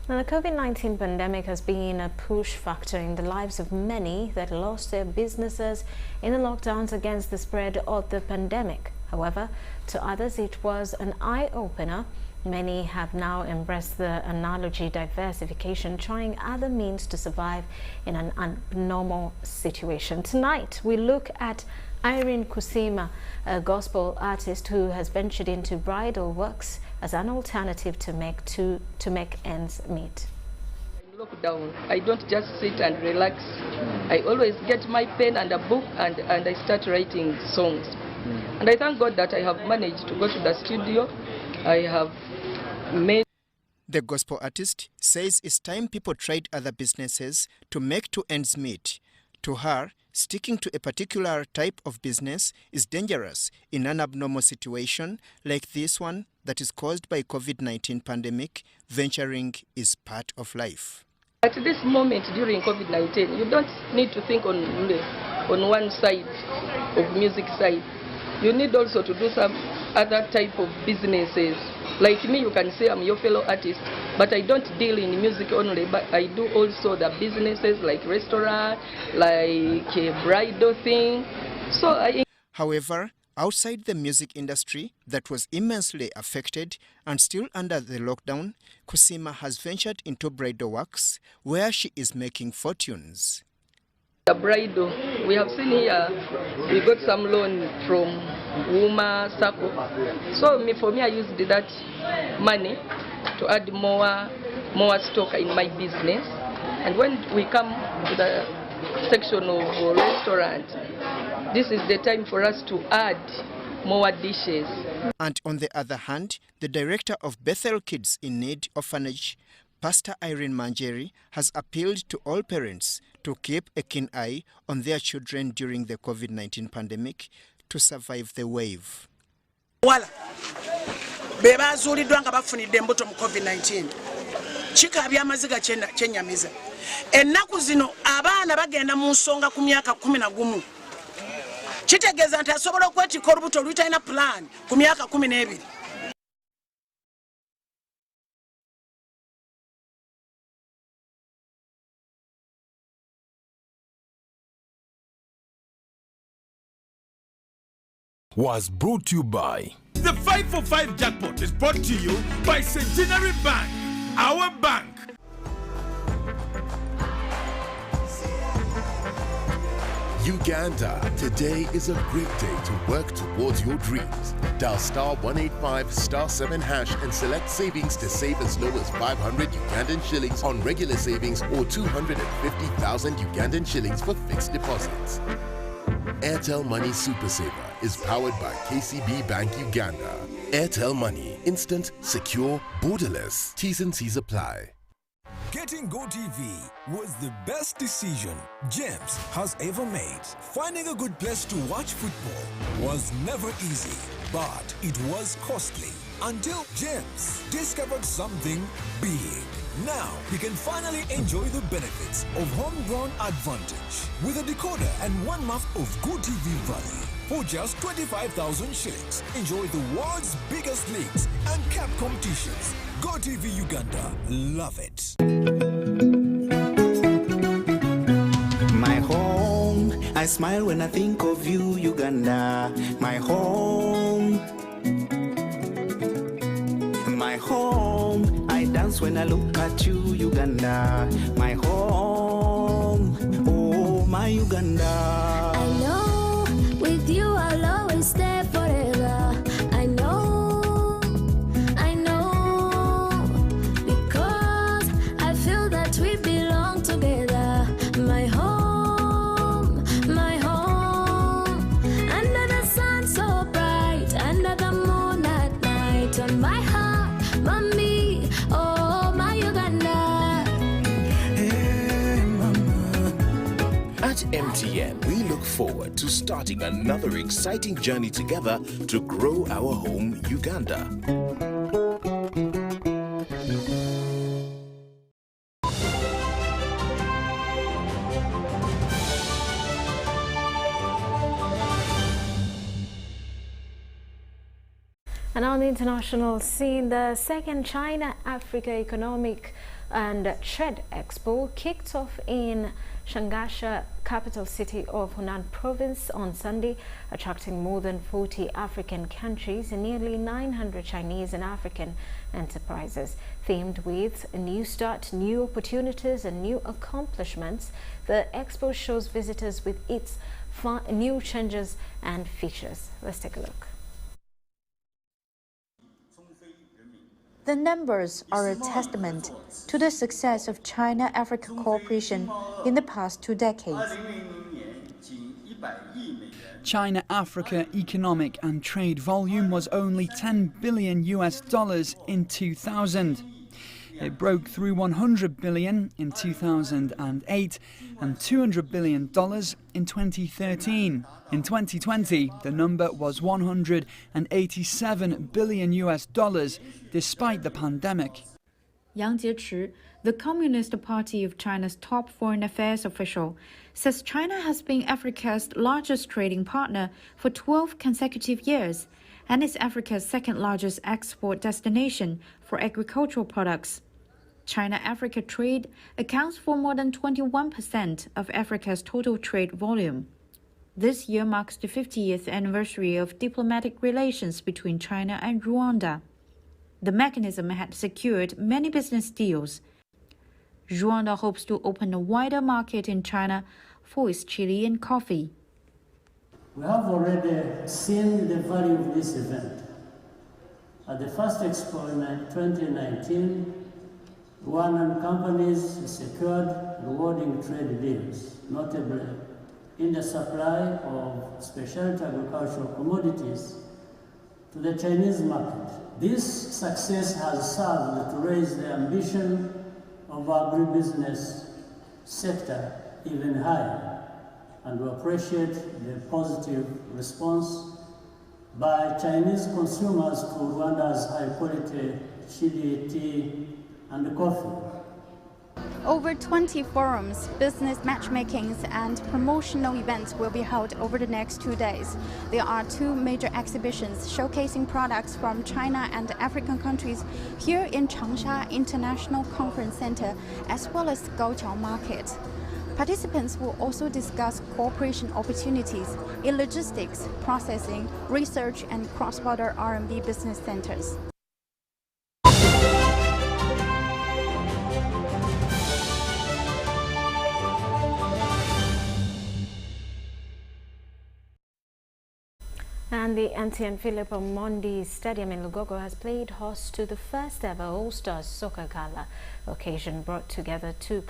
Now, the COVID-19 pandemic has been a push factor in the lives of many that lost their businesses in the lockdowns against the spread of the pandemic. However, to others it was an eye-opener. Many have now embraced the analogy diversification, trying other means to survive in an abnormal situation. Tonight, we look at Irene Kusima, a gospel artist who has ventured into bridal works as an alternative to make ends meet. In lockdown, I don't just sit and relax. I always get my pen and a book and I start writing songs. And I thank God that I have managed to go to the studio. I have made. The gospel artist says it's time people tried other businesses to make two ends meet. To her, sticking to a particular type of business is dangerous in an abnormal situation like this one that is caused by COVID-19 pandemic. Venturing is part of life. At this moment during COVID-19, you don't need to think on one side of music side. You need also to do some other type of businesses. Like me, you can say I'm your fellow artist, but I don't deal in music only, but I do also the businesses like restaurant, like a bridal thing. However, outside the music industry that was immensely affected and still under the lockdown, Kusima has ventured into bridal works where she is making fortunes. The bridal, we have seen here, we got some loan from Wuma Sako. So for me, I used that money to add more stock in my business. And when we come to the section of restaurant, this is the time for us to add more dishes. And on the other hand, the director of Bethel Kids in Need Orphanage, Pastor Irene Manjeri, has appealed to all parents to keep a keen eye on their children during the COVID-19 pandemic to survive the wave. Wala bebazuuliddwa nga bafunidde embuto mu COVID-19 kikaabya amaziga kyenyamiza. Ennaku zino abaana bagenda mu nsonga ku myaka 11. Kitegeeza nti asobola okwetikka olubuto olutalina plan ku myaka 12. Was brought to you by the 545 jackpot is brought to you by Centenary Bank, our bank. Uganda, today is a great day to work towards your dreams. Dial *185*7# and select savings to save as low as 500 Ugandan shillings on regular savings or 250,000 Ugandan shillings for fixed deposits. AIRTEL Money Super Saver is powered by KCB Bank Uganda. AIRTEL Money, instant, secure, borderless. T's and C's apply. Getting GoTV was the best decision James has ever made. Finding a good place to watch football was never easy, but it was costly until James discovered something big. Now he can finally enjoy the benefits of homegrown advantage with a decoder and 1 month of GoTV value. For just 25,000 shillings, enjoy the world's biggest leagues and cap competitions. GoTV Uganda, love it. My home, I smile when I think of you, Uganda. My home. My home, I dance when I look at you, Uganda. My home, oh my Uganda. I know with you I'll always stay forever. I know on my heart, mommy, oh my Uganda. Hey, mama. At MTN, we look forward to starting another exciting journey together to grow our home, Uganda. And on the international scene, the second China-Africa Economic and Trade Expo kicked off in Shangasha, capital city of Hunan province, on Sunday, attracting more than 40 African countries and nearly 900 Chinese and African enterprises. Themed with a new start, new opportunities and new accomplishments, the expo shows visitors with its new changes and features. Let's take a look. The numbers are a testament to the success of China-Africa cooperation in the past 2 decades. China-Africa economic and trade volume was only $10 billion in 2000. It broke through $100 billion in 2008 and $200 billion in 2013. In 2020, the number was $187 billion despite the pandemic. Yang Jiechi, the Communist Party of China's top foreign affairs official, says China has been Africa's largest trading partner for 12 consecutive years and is Africa's second-largest export destination for agricultural products. China-Africa trade accounts for more than 21% of Africa's total trade volume. This year marks the 50th anniversary of diplomatic relations between China and Rwanda. The mechanism had secured many business deals. Rwanda hopes to open a wider market in China for its chili and coffee. We have already seen the value of this event. At the first expo in 2019, Rwandan companies secured rewarding trade deals, notably in the supply of specialty agricultural commodities to the Chinese market. This success has served to raise the ambition of our agribusiness sector even higher, and we appreciate the positive response by Chinese consumers to Rwanda's high-quality chili, tea, and coffee. Over 20 forums, business matchmakings, and promotional events will be held over the next 2 days. There are 2 major exhibitions showcasing products from China and African countries here in Changsha International Conference Center, as well as Gaoqiao Market. Participants will also discuss cooperation opportunities in logistics, processing, research, and cross-border R&D business centers. And the MTN Philip Omondi Stadium in Lugogo has played host to the first ever All-Stars Soccer Gala. Occasion brought together 2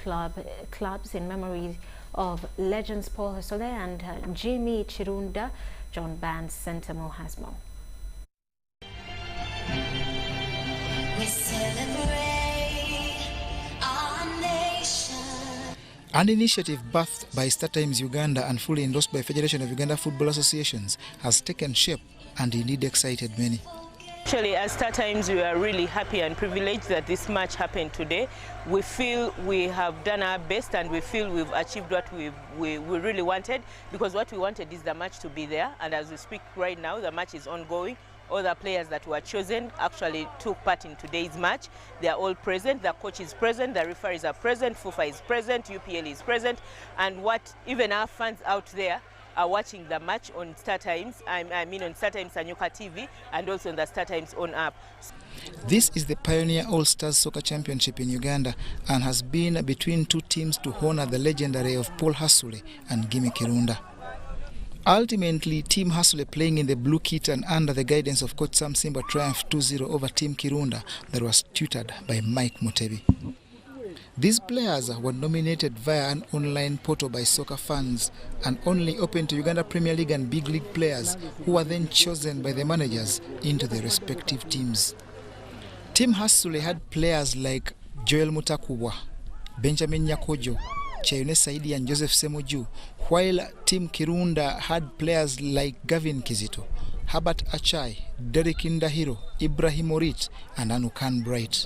clubs in memory of legends Paul Hasole and Jimmy Chirunda. John Band's Center Mo has more. We celebrate our nation. An initiative birthed by StarTimes Uganda and fully endorsed by Federation of Uganda Football Associations has taken shape and indeed excited many. Actually, as StarTimes, we are really happy and privileged that this match happened today. We feel we have done our best and we feel we've achieved what we really wanted, because what we wanted is the match to be there, and as we speak right now, the match is ongoing. All the players that were chosen actually took part in today's match. They are all present. The coach is present. The referees are present. FUFA is present. UPL is present. And what even our fans out there are watching the match on StarTimes. I mean on StarTimes Sanyuka TV and also on the StarTimes own app. This is the Pioneer All-Stars Soccer Championship in Uganda and has been between 2 teams to honor the legendary of Paul Hasole and Jimmy Chirunda. Ultimately, Team Hasole, playing in the blue kit and under the guidance of Coach Sam Simba, triumphed 2-0 over Team Chirunda that was tutored by Mike Mutebi. These players were nominated via an online portal by soccer fans and only open to Uganda Premier League and Big League players, who were then chosen by the managers into their respective teams. Team Hasule had players like Joel Mutakubwa, Benjamin Nyakojo, Chayune Saidi and Joseph Semoju, while Team Kirunda had players like Gavin Kizito, Herbert Achai, Derek Indahiro, Ibrahim Orit and Anukan Bright.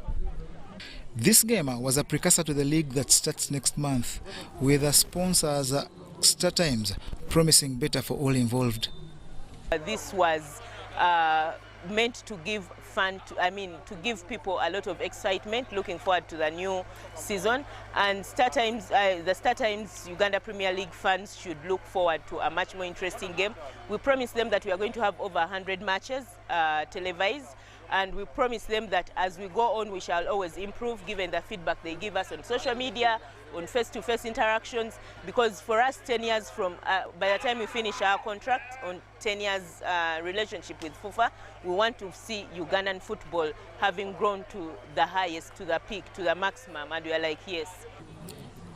This game was a precursor to the league that starts next month, with the sponsors StarTimes promising better for all involved. This was meant to give fun, to give people a lot of excitement, looking forward to the new season. And StarTimes, the StarTimes Uganda Premier League fans should look forward to a much more interesting game. We promised them that we are going to have over 100 matches televised. And we promise them that as we go on, we shall always improve, given the feedback they give us on social media, on face-to-face interactions, because for us 10 years from, by the time we finish our contract on 10 years relationship with FUFA, we want to see Ugandan football having grown to the highest, to the peak, to the maximum, and we are like, yes.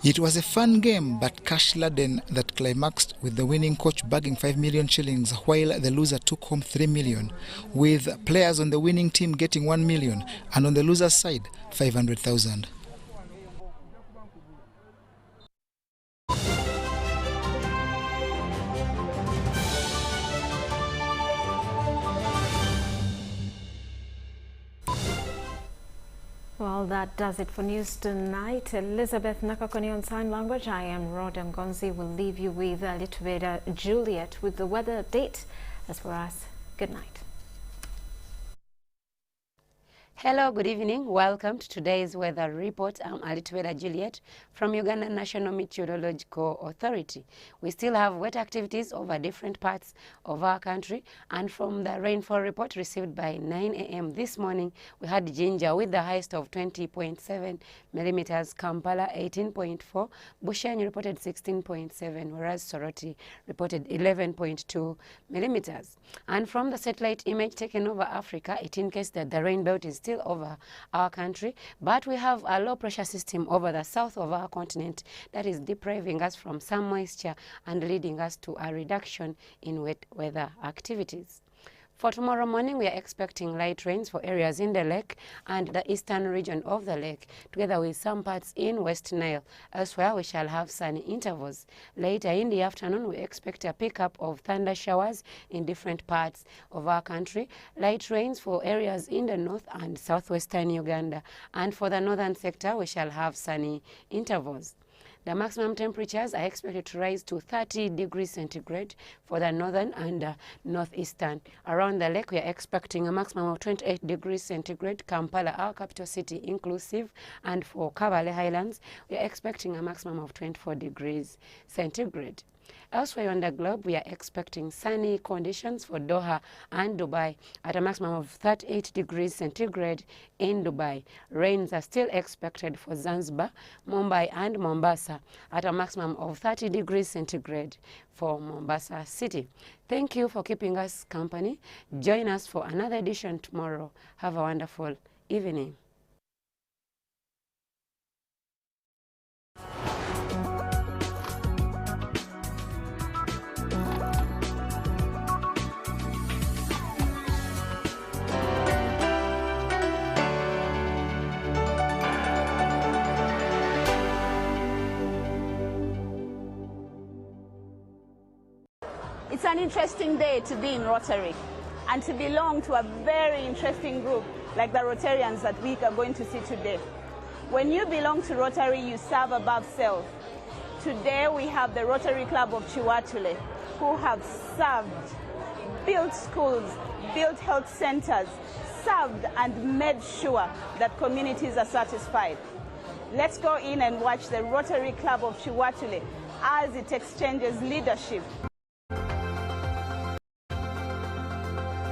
It was a fun game but cash-laden that climaxed with the winning coach bagging 5 million shillings while the loser took home 3 million, with players on the winning team getting 1 million and on the loser's side 500,000. Well, that does it for news tonight. Elizabeth Nakakoni on sign language. I am Rhoda Ngonzi. We'll leave you with Lithuania Juliet with the weather update. As for us, good night. Hello, good evening. Welcome to today's weather report. I'm Lithuania Juliet from Uganda National Meteorological Authority. We still have wet activities over different parts of our country, and from the rainfall report received by 9 a.m. this morning, we had Jinja with the highest of 20.7 millimeters, Kampala 18.4, Bushenyi reported 16.7, whereas Soroti reported 11.2 millimeters. And from the satellite image taken over Africa, it indicates that the rain belt is still over our country, but we have a low pressure system over the south of our continent that is depriving us from some moisture and leading us to a reduction in wet weather activities. For tomorrow morning, we are expecting light rains for areas in the lake and the eastern region of the lake, together with some parts in West Nile. Elsewhere, we shall have sunny intervals. Later in the afternoon, we expect a pickup of thunder showers in different parts of our country, light rains for areas in the north and southwestern Uganda. And for the northern sector, we shall have sunny intervals. The maximum temperatures are expected to rise to 30 degrees centigrade for the northern and northeastern. Around the lake, we are expecting a maximum of 28 degrees centigrade, Kampala, our capital city, inclusive. And for Kabale Highlands, we are expecting a maximum of 24 degrees centigrade. Elsewhere on the globe, we are expecting sunny conditions for Doha and Dubai at a maximum of 38 degrees centigrade in Dubai. Rains are still expected for Zanzibar, Mumbai and Mombasa at a maximum of 30 degrees centigrade for Mombasa City. Thank you for keeping us company. Join us for another edition tomorrow. Have a wonderful evening. It's an interesting day to be in Rotary and to belong to a very interesting group like the Rotarians that we are going to see today. When you belong to Rotary, you serve above self. Today we have the Rotary Club of Chiwatule, who have served, built schools, built health centers, served and made sure that communities are satisfied. Let's go in and watch the Rotary Club of Chiwatule as it exchanges leadership.